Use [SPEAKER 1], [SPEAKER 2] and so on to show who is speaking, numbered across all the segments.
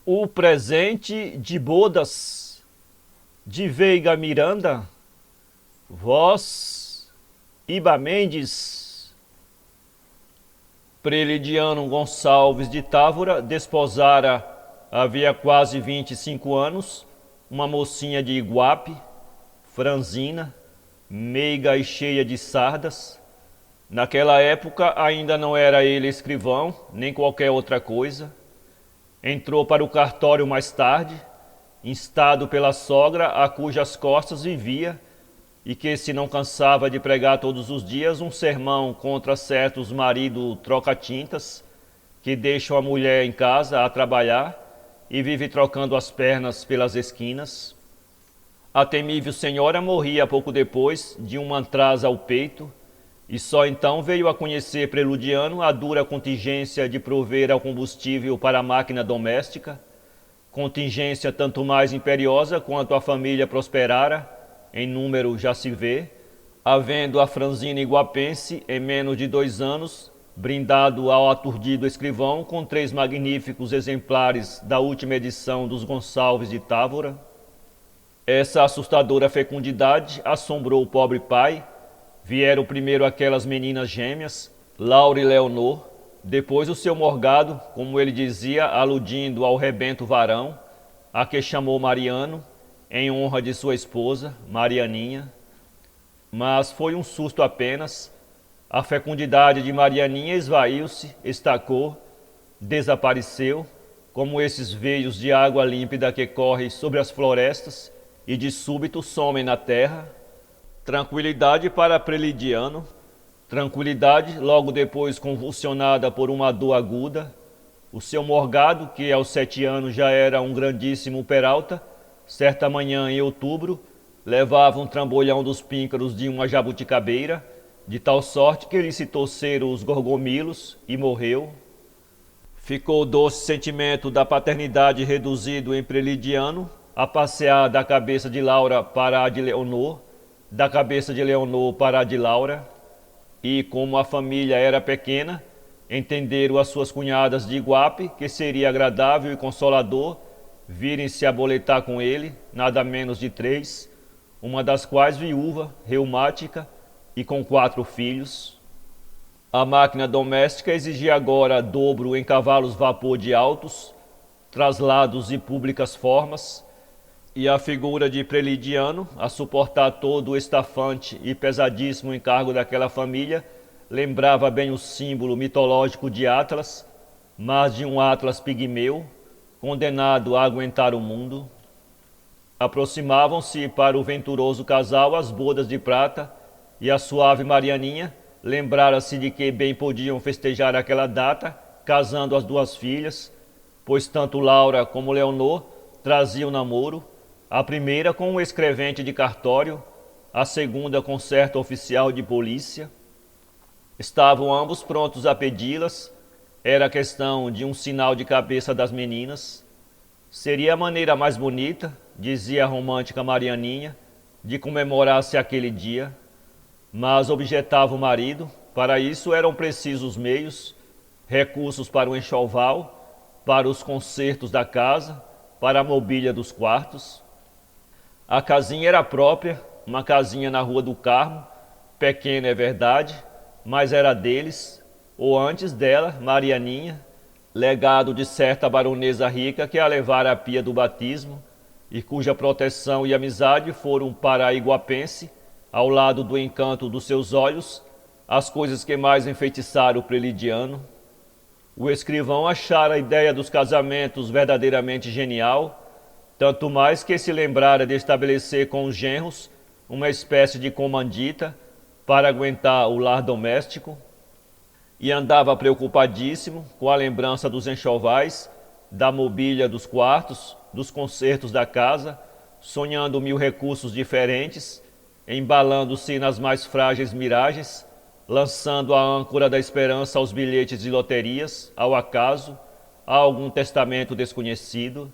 [SPEAKER 1] O presente de bodas de Veiga Miranda, voz Iba Mendes. Prelidiano Gonçalves de Távora desposara havia quase 25 anos uma mocinha de Iguape, franzina, meiga e cheia de sardas. Naquela época ainda não era ele escrivão, nem qualquer outra coisa. Entrou para o cartório mais tarde, instado pela sogra a cujas costas vivia e que se não cansava de pregar todos os dias um sermão contra certos maridos troca-tintas que deixam a mulher em casa a trabalhar e vive trocando as pernas pelas esquinas. A temível senhora morria pouco depois de uma antrasa ao peito e só então veio a conhecer Preludiano a dura contingência de prover ao combustível para a máquina doméstica, contingência tanto mais imperiosa quanto a família prosperara, em número já se vê, havendo a franzina iguapense, em menos de 2 anos, brindado ao aturdido escrivão com 3 magníficos exemplares da última edição dos Gonçalves de Távora. Essa assustadora fecundidade assombrou o pobre pai. Vieram primeiro aquelas meninas gêmeas, Laura e Leonor, depois o seu morgado, como ele dizia, aludindo ao rebento varão, a que chamou Mariano, em honra de sua esposa, Marianinha. Mas foi um susto apenas. A fecundidade de Marianinha esvaiu-se, estacou, desapareceu, como esses veios de água límpida que correm sobre as florestas e de súbito somem na terra. Tranquilidade para Prelidiano, tranquilidade logo depois convulsionada por uma dor aguda. O seu morgado, que aos 7 anos já era um grandíssimo peralta, certa manhã em outubro, levava um trambolhão dos píncaros de uma jabuticabeira, de tal sorte que lhe se torceram os gorgomilos e morreu. Ficou o doce sentimento da paternidade reduzido em Prelidiano, a passear da cabeça de Laura para a de Leonor, da cabeça de Leonor para a de Laura, e como a família era pequena, entenderam as suas cunhadas de Iguape que seria agradável e consolador virem-se aboletar com ele, nada menos de 3, uma das quais viúva, reumática e com 4 filhos. A máquina doméstica exigia agora dobro em cavalos vapor de altos, traslados e públicas formas, e a figura de Prelidiano, a suportar todo o estafante e pesadíssimo encargo daquela família, lembrava bem o símbolo mitológico de Atlas, mas de um Atlas pigmeu, condenado a aguentar o mundo. Aproximavam-se para o venturoso casal as bodas de prata, e a suave Marianinha lembrara-se de que bem podiam festejar aquela data, casando as 2 filhas, pois tanto Laura como Leonor traziam namoro, a primeira com um escrevente de cartório, a segunda com certo oficial de polícia. Estavam ambos prontos a pedi-las, era questão de um sinal de cabeça das meninas. Seria a maneira mais bonita, dizia a romântica Marianinha, de comemorar-se aquele dia, mas objetava o marido, para isso eram precisos meios, recursos para o enxoval, para os concertos da casa, para a mobília dos quartos. A casinha era própria, uma casinha na Rua do Carmo, pequena é verdade, mas era deles, ou antes dela, Marianinha, legado de certa baronesa rica que a levara à pia do batismo e cuja proteção e amizade foram para a iguapense, ao lado do encanto dos seus olhos, as coisas que mais enfeitiçaram o Prelidiano. O escrivão achara a ideia dos casamentos verdadeiramente genial, tanto mais que se lembrara de estabelecer com os genros uma espécie de comandita para aguentar o lar doméstico, e andava preocupadíssimo com a lembrança dos enxovais, da mobília dos quartos, dos concertos da casa, sonhando 1000 recursos diferentes, embalando-se nas mais frágeis miragens, lançando a âncora da esperança aos bilhetes de loterias, ao acaso, a algum testamento desconhecido,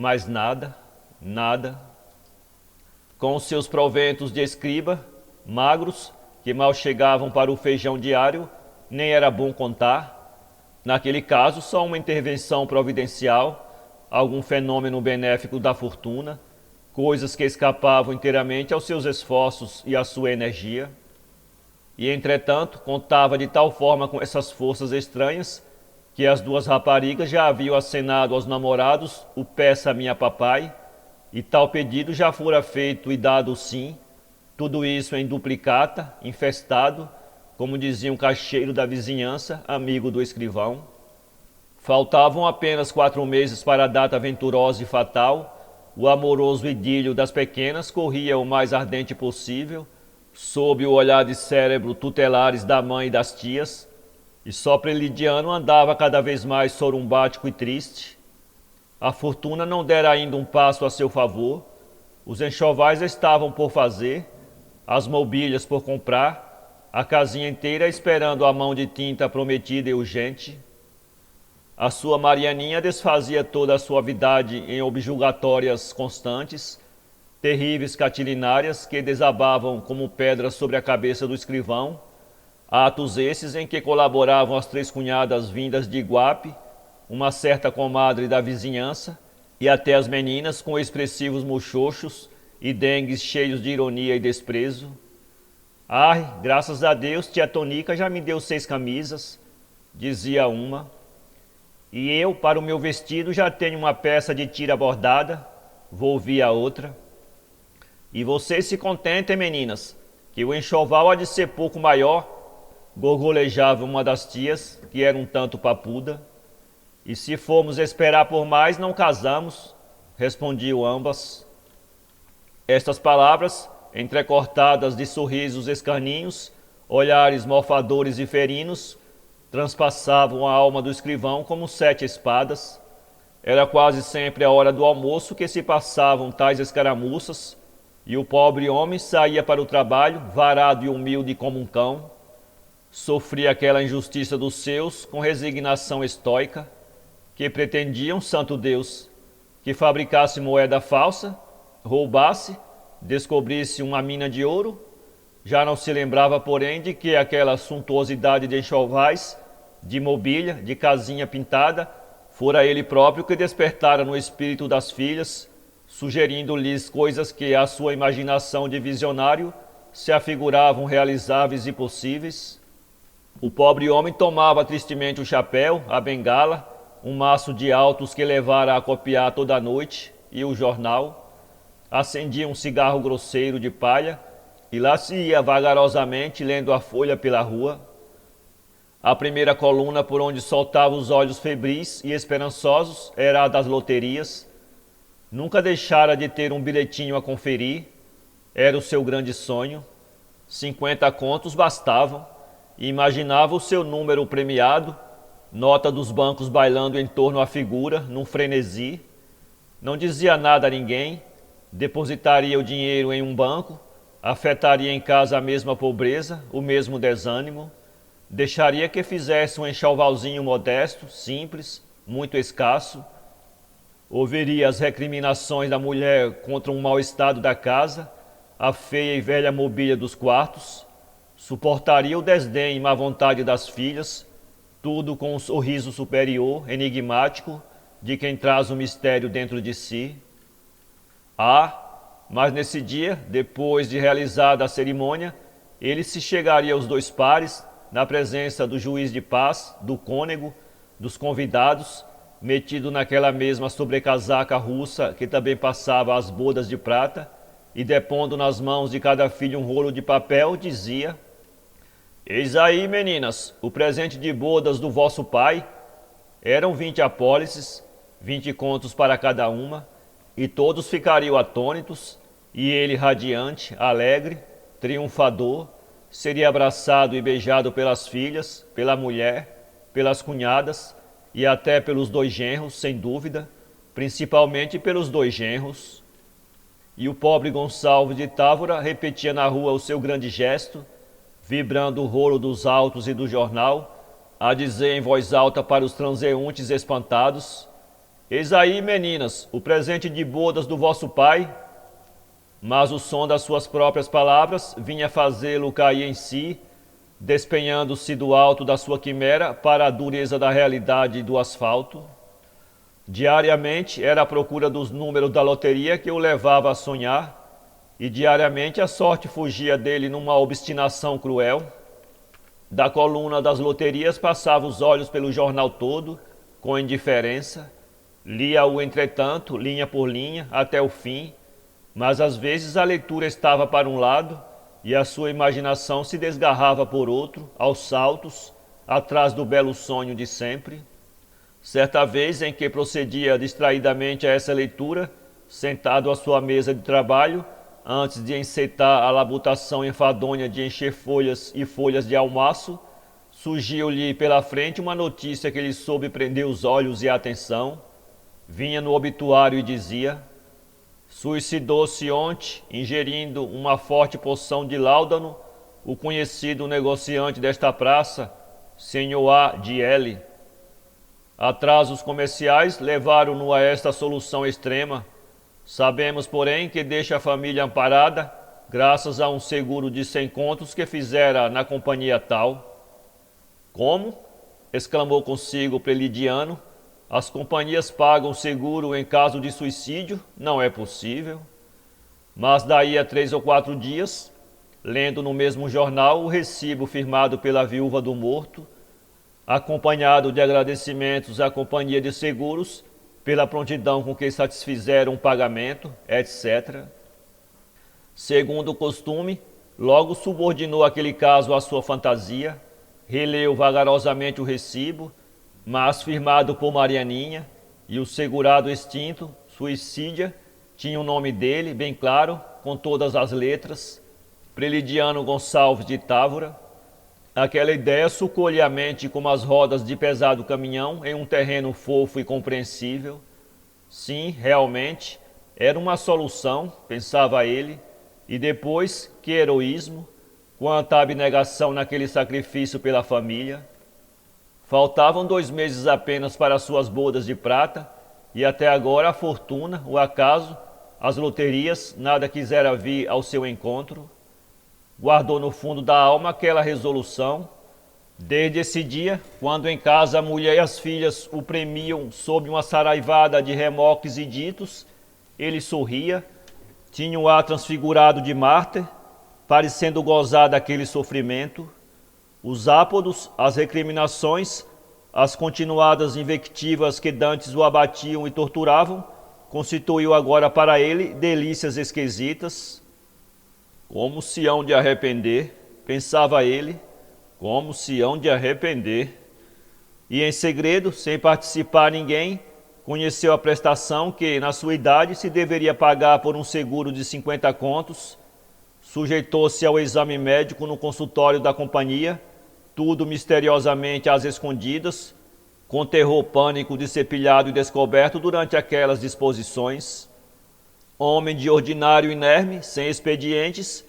[SPEAKER 1] mas nada, nada. Com os seus proventos de escriba, magros, que mal chegavam para o feijão diário, nem era bom contar. Naquele caso, só uma intervenção providencial, algum fenômeno benéfico da fortuna, coisas que escapavam inteiramente aos seus esforços e à sua energia. E, entretanto, contava de tal forma com essas forças estranhas que as duas raparigas já haviam acenado aos namorados o peça-me a papai, e tal pedido já fora feito e dado sim, tudo isso em duplicata, infestado, como dizia um caixeiro da vizinhança, amigo do escrivão. Faltavam apenas 4 meses para a data venturosa e fatal. O amoroso idílio das pequenas corria o mais ardente possível, sob o olhar de cérebro tutelares da mãe e das tias, e só Prelidiano andava cada vez mais sorumbático e triste. A fortuna não dera ainda um passo a seu favor, os enxovais estavam por fazer, as mobílias por comprar, a casinha inteira esperando a mão de tinta prometida e urgente. A sua Marianinha desfazia toda a suavidade em objurgatórias constantes, terríveis catilinárias que desabavam como pedras sobre a cabeça do escrivão, atos esses em que colaboravam as 3 cunhadas vindas de Iguape, uma certa comadre da vizinhança, e até as meninas com expressivos muxoxos e dengues cheios de ironia e desprezo. Ai, graças a Deus, tia Tonica já me deu 6 camisas, dizia uma. E eu, para o meu vestido, já tenho uma peça de tira bordada, volvia a outra. E vocês se contentem, meninas, que o enxoval há de ser pouco maior, gorgolejava uma das tias, que era um tanto papuda. E se formos esperar por mais, não casamos, respondiam ambas. Estas palavras, entrecortadas de sorrisos escarninhos, olhares mofadores e ferinos, transpassavam a alma do escrivão como 7 espadas. Era quase sempre a hora do almoço que se passavam tais escaramuças, e o pobre homem saía para o trabalho, varado e humilde como um cão. Sofria aquela injustiça dos seus com resignação estoica, que pretendiam, santo Deus, que fabricasse moeda falsa, roubasse, descobrisse uma mina de ouro. Já não se lembrava, porém, de que aquela suntuosidade de enxovais, de mobília, de casinha pintada, fora ele próprio que despertara no espírito das filhas, sugerindo-lhes coisas que a sua imaginação de visionário se afiguravam realizáveis e possíveis. O pobre homem tomava tristemente o chapéu, a bengala, um maço de autos que levara a copiar toda a noite, e o jornal. Acendia um cigarro grosseiro de palha, e lá se ia vagarosamente lendo a folha pela rua. A primeira coluna por onde soltava os olhos febris e esperançosos era a das loterias. Nunca deixara de ter um bilhetinho a conferir, era o seu grande sonho. 50 contos bastavam, e imaginava o seu número premiado, nota dos bancos bailando em torno à figura, num frenesi. Não dizia nada a ninguém, depositaria o dinheiro em um banco, afetaria em casa a mesma pobreza, o mesmo desânimo, deixaria que fizesse um enxovalzinho modesto, simples, muito escasso, ouviria as recriminações da mulher contra um mau estado da casa, a feia e velha mobília dos quartos, suportaria o desdém e má vontade das filhas, tudo com um sorriso superior, enigmático, de quem traz o mistério dentro de si. Mas nesse dia, depois de realizada a cerimônia, ele se chegaria aos 2 pares, na presença do juiz de paz, do cônego, dos convidados, metido naquela mesma sobrecasaca russa que também passava as bodas de prata, e depondo nas mãos de cada filho um rolo de papel, dizia: Eis aí, meninas, o presente de bodas do vosso pai. Eram 20 apólices, 20 contos para cada uma, e todos ficariam atônitos, e ele radiante, alegre, triunfador, seria abraçado e beijado pelas filhas, pela mulher, pelas cunhadas, e até pelos 2 genros, sem dúvida, principalmente pelos 2 genros. E o pobre Gonçalves de Távora repetia na rua o seu grande gesto, vibrando o rolo dos autos e do jornal, a dizer em voz alta para os transeuntes espantados: Eis aí, meninas, o presente de bodas do vosso pai. Mas o som das suas próprias palavras vinha fazê-lo cair em si, despenhando-se do alto da sua quimera para a dureza da realidade e do asfalto. Diariamente era a procura dos números da loteria que o levava a sonhar, e diariamente a sorte fugia dele numa obstinação cruel. Da coluna das loterias passava os olhos pelo jornal todo, com indiferença. Lia-o, entretanto, linha por linha, até o fim, mas às vezes a leitura estava para um lado e a sua imaginação se desgarrava por outro, aos saltos, atrás do belo sonho de sempre. Certa vez em que procedia distraidamente a essa leitura, sentado à sua mesa de trabalho, antes de encetar a labutação enfadonha de encher folhas e folhas de almaço, surgiu-lhe pela frente uma notícia que lhe soube prender os olhos e a atenção. Vinha no obituário e dizia: suicidou-se ontem, ingerindo uma forte porção de láudano, o conhecido negociante desta praça, Sr. A. de L. Atrasos comerciais levaram-no a esta solução extrema. Sabemos, porém, que deixa a família amparada, graças a um seguro de 100 contos que fizera na companhia tal. Como? Exclamou consigo o prelidiano. As companhias pagam seguro em caso de suicídio? Não é possível. Mas daí a 3 ou 4 dias, lendo no mesmo jornal o recibo firmado pela viúva do morto, acompanhado de agradecimentos à companhia de seguros pela prontidão com que satisfizeram o pagamento, etc. Segundo o costume, logo subordinou aquele caso à sua fantasia, releu vagarosamente o recibo, mas firmado por Marianinha, e o segurado extinto, suicídia, tinha o nome dele, bem claro, com todas as letras, Prelidiano Gonçalves de Távora. Aquela ideia sucou-lhe a mente como as rodas de pesado caminhão em um terreno fofo e compreensível. Sim, realmente, era uma solução, pensava ele, e depois, que heroísmo, quanta abnegação naquele sacrifício pela família. Faltavam 2 meses apenas para suas bodas de prata, e até agora a fortuna, o acaso, as loterias, nada quisera vir ao seu encontro. Guardou no fundo da alma aquela resolução. Desde esse dia, quando em casa a mulher e as filhas o premiam sob uma saraivada de remoques e ditos, ele sorria, tinha o ar transfigurado de mártir, parecendo gozar daquele sofrimento. Os ápodos, as recriminações, as continuadas invectivas que dantes o abatiam e torturavam, constituiu agora para ele delícias esquisitas. Como se hão de arrepender, pensava ele, como se hão de arrepender. E em segredo, sem participar a ninguém, conheceu a prestação que, na sua idade, se deveria pagar por um seguro de 50 contos, sujeitou-se ao exame médico no consultório da companhia, tudo misteriosamente às escondidas, com terror pânico de ser pilhado e descoberto durante aquelas disposições. Homem de ordinário inerme, sem expedientes,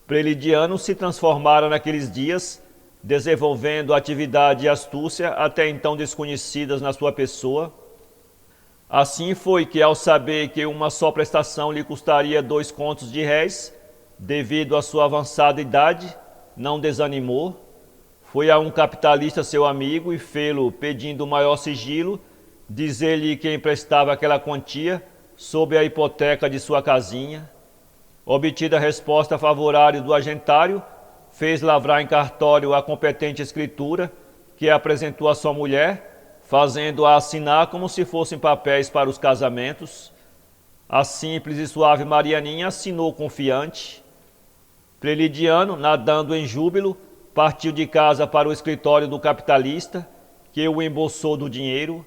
[SPEAKER 1] Prelidiano se transformara naqueles dias, desenvolvendo atividade e astúcia até então desconhecidas na sua pessoa. Assim foi que, ao saber que uma só prestação lhe custaria 2 contos de réis, devido à sua avançada idade, não desanimou. Foi a um capitalista seu amigo e fê-lo, pedindo maior sigilo, dizer-lhe que emprestava aquela quantia sob a hipoteca de sua casinha. Obtida a resposta favorável do agentário, fez lavrar em cartório a competente escritura que apresentou à sua mulher, fazendo-a assinar como se fossem papéis para os casamentos. A simples e suave Marianinha assinou confiante. Prelidiano, nadando em júbilo, partiu de casa para o escritório do capitalista, que o embolsou do dinheiro.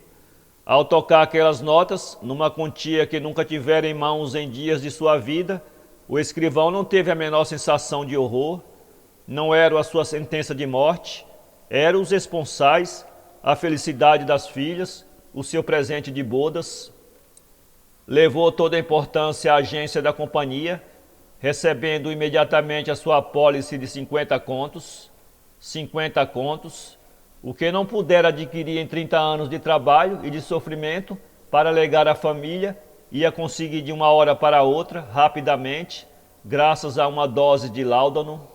[SPEAKER 1] Ao tocar aquelas notas, numa quantia que nunca tivera em mãos em dias de sua vida, o escrivão não teve a menor sensação de horror. Não era a sua sentença de morte, eram os esponsais, a felicidade das filhas, o seu presente de bodas. Levou toda a importância à agência da companhia, recebendo imediatamente a sua apólice de 50 contos. 50 contos, o que não pudera adquirir em 30 anos de trabalho e de sofrimento para legar à família, ia conseguir de uma hora para outra, rapidamente, graças a uma dose de láudano.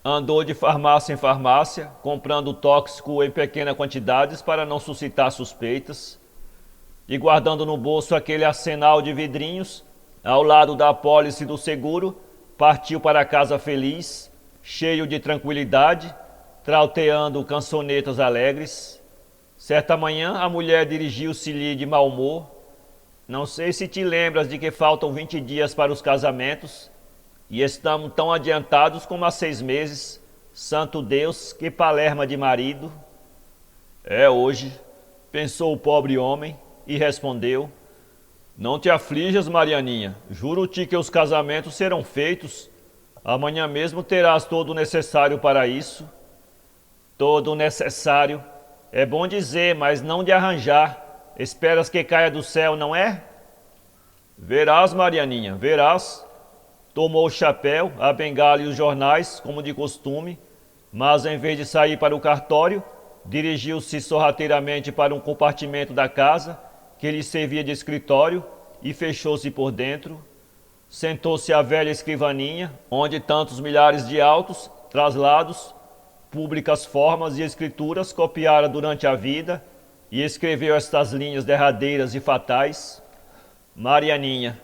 [SPEAKER 1] Andou de farmácia em farmácia, comprando tóxico em pequenas quantidades para não suscitar suspeitas. e guardando no bolso aquele arsenal de vidrinhos, ao lado da apólice do seguro, partiu para casa feliz, cheio de tranquilidade, trauteando cançonetas alegres. Certa manhã a mulher dirigiu-se-lhe de mau humor. Não sei se te lembras de que faltam 20 dias para os casamentos, e estamos tão adiantados como há 6 meses. Santo Deus, que palerma de marido! É hoje, pensou o pobre homem, e respondeu: não te aflijas, Marianinha, juro-te que os casamentos serão feitos. Amanhã mesmo terás todo o necessário para isso. Todo o necessário. É bom dizer, mas não de arranjar. Esperas que caia do céu, não é? Verás, Marianinha, verás. Tomou o chapéu, a bengala e os jornais, como de costume, mas em vez de sair para o cartório, dirigiu-se sorrateiramente para um compartimento da casa, que lhe servia de escritório, e fechou-se por dentro. Sentou-se à velha escrivaninha, onde tantos milhares de autos, traslados, públicas formas e escrituras copiara durante a vida, e escreveu estas linhas derradeiras e fatais: Marianinha,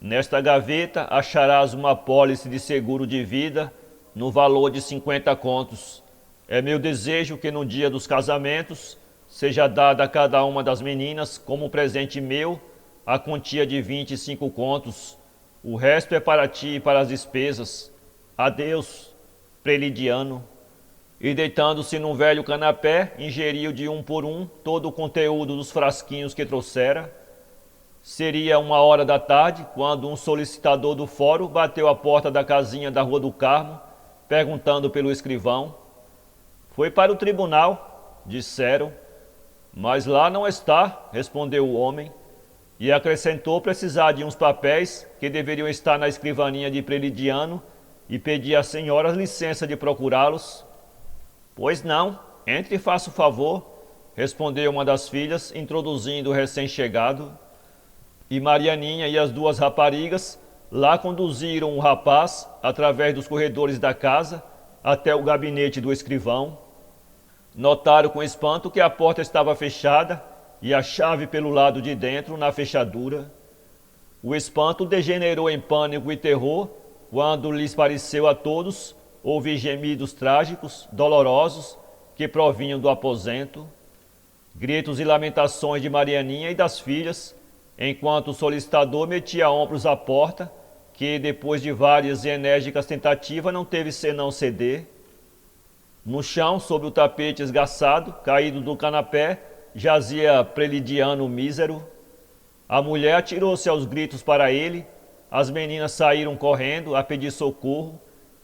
[SPEAKER 1] nesta gaveta acharás uma apólice de seguro de vida no valor de 50 contos. É meu desejo que no dia dos casamentos seja dada a cada uma das meninas como presente meu a quantia de 25 contos. O resto é para ti e para as despesas. Adeus, Prelidiano. E deitando-se num velho canapé, ingeriu de um por um todo o conteúdo dos frasquinhos que trouxera. Seria 1 hora da tarde, quando um solicitador do fórum bateu à porta da casinha da Rua do Carmo, perguntando pelo escrivão. Foi para o tribunal, disseram. Mas lá não está, respondeu o homem, e acrescentou precisar de uns papéis que deveriam estar na escrivaninha de Prelidiano e pedir às senhoras licença de procurá-los. Pois não, entre e faça o favor, respondeu uma das filhas, introduzindo o recém-chegado. E Marianinha e as 2 raparigas lá conduziram o rapaz, através dos corredores da casa, até o gabinete do escrivão. Notaram com espanto que a porta estava fechada e a chave pelo lado de dentro na fechadura. O espanto degenerou em pânico e terror quando lhes pareceu a todos ouvir gemidos trágicos, dolorosos, que provinham do aposento, gritos e lamentações de Marianinha e das filhas, enquanto o solicitador metia ombros à porta, que depois de várias e enérgicas tentativas não teve senão ceder. No chão, sob o tapete esgaçado, caído do canapé, jazia Prelidiano mísero. A mulher atirou-se aos gritos para ele, as meninas saíram correndo a pedir socorro,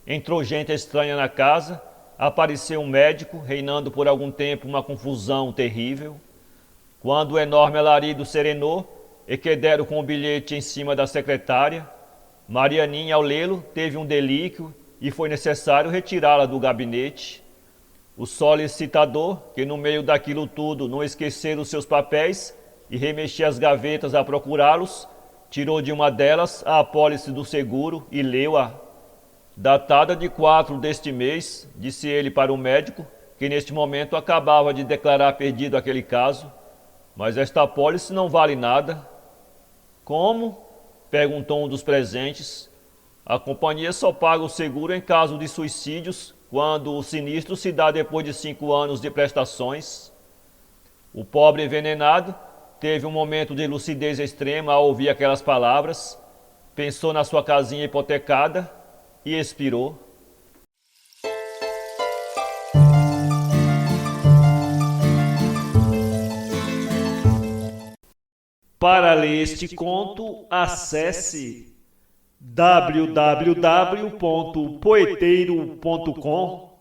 [SPEAKER 1] entrou gente estranha na casa, apareceu um médico, reinando por algum tempo uma confusão terrível. Quando o enorme alarido serenou, e que deram com o bilhete em cima da secretária, Marianinha, ao lê-lo, teve um delíquio e foi necessário retirá-la do gabinete. O solicitador, que no meio daquilo tudo não esquecera os seus papéis e remexia as gavetas a procurá-los, tirou de uma delas a apólice do seguro e leu-a. Datada de 4 deste mês, disse ele para o médico, que neste momento acabava de declarar perdido aquele caso, mas esta apólice não vale nada. Como? Perguntou um dos presentes. A companhia só paga o seguro em caso de suicídios, quando o sinistro se dá depois de 5 anos de prestações. O pobre envenenado teve um momento de lucidez extrema ao ouvir aquelas palavras, pensou na sua casinha hipotecada e expirou. Para ler este conto, acesse www.poeteiro.com